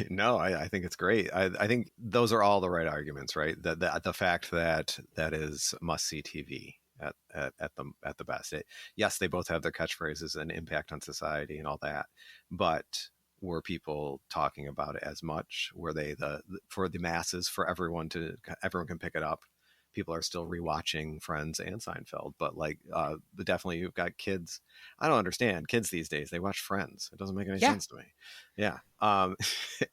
No, I think it's great. I think those are all the right arguments, right? The fact that is must-see TV at the best. Yes, they both have their catchphrases and impact on society and all that, but were people talking about it as much? Were they for the masses, for everyone can pick it up? People are still rewatching Friends and Seinfeld, but like definitely you've got kids. I don't understand kids these days. They watch Friends. It doesn't make any sense to me. Yeah. And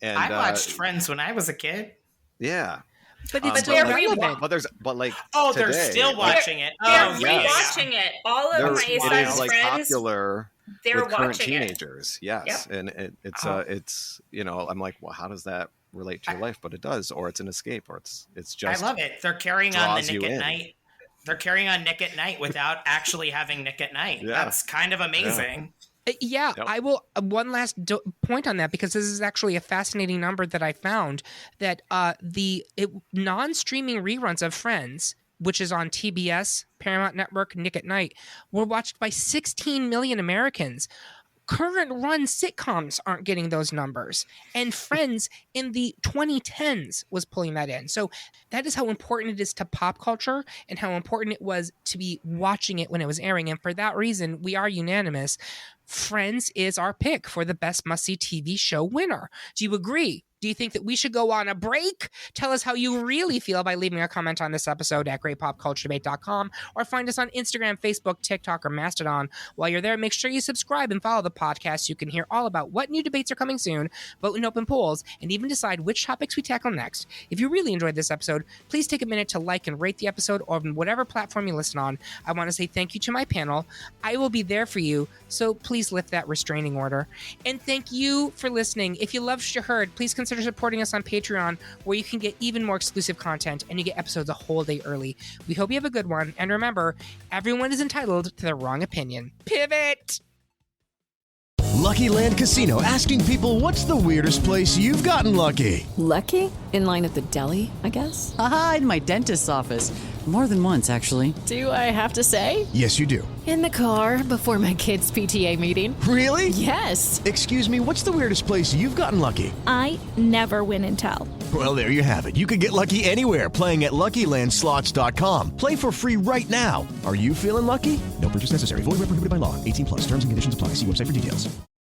I watched Friends when I was a kid. Yeah. But it's still relevant. But they're still watching it. They're rewatching it. All of my it is like friends, popular they're with current watching teenagers. Yep. Yes, and it's I'm like, well, how does that relate to your life? But it does, or it's an escape, or it's just. I love it. They're carrying on the Nick at Night. They're carrying on Nick at Night without actually having Nick at Night. Yeah. That's kind of amazing. Yeah, yep. I will. One last point on that, because this is actually a fascinating number that I found, that the non-streaming reruns of Friends, which is on TBS, Paramount Network, Nick at Night, were watched by 16 million Americans. Current run sitcoms aren't getting those numbers. And Friends in the 2010s was pulling that in. So that is how important it is to pop culture and how important it was to be watching it when it was airing. And for that reason, we are unanimous. Friends is our pick for the best must-see TV show winner. Do you agree? Do you think that we should go on a break? Tell us how you really feel by leaving a comment on this episode at greatpopculturedebate.com, or find us on Instagram, Facebook, TikTok, or Mastodon. While you're there, make sure you subscribe and follow the podcast so you can hear all about what new debates are coming soon, vote in open polls, and even decide which topics we tackle next. If you really enjoyed this episode, please take a minute to like and rate the episode on whatever platform you listen on. I want to say thank you to my panel. I will be there for you, so please lift that restraining order. And thank you for listening. If you loved what you heard, please consider supporting us on Patreon, where you can get even more exclusive content and you get episodes a whole day early. We hope you have a good one, and remember, everyone is entitled to their wrong opinion. Pivot! Lucky Land Casino, asking people, what's the weirdest place you've gotten lucky? Lucky? In line at the deli, I guess? Haha, in my dentist's office. More than once, actually. Do I have to say? Yes, you do. In the car before my kids' PTA meeting. Really? Yes. Excuse me, what's the weirdest place you've gotten lucky? I never win and tell. Well, there you have it. You can get lucky anywhere, playing at LuckyLandSlots.com. Play for free right now. Are you feeling lucky? No purchase necessary. Void where prohibited by law. 18+. Terms and conditions apply. See website for details.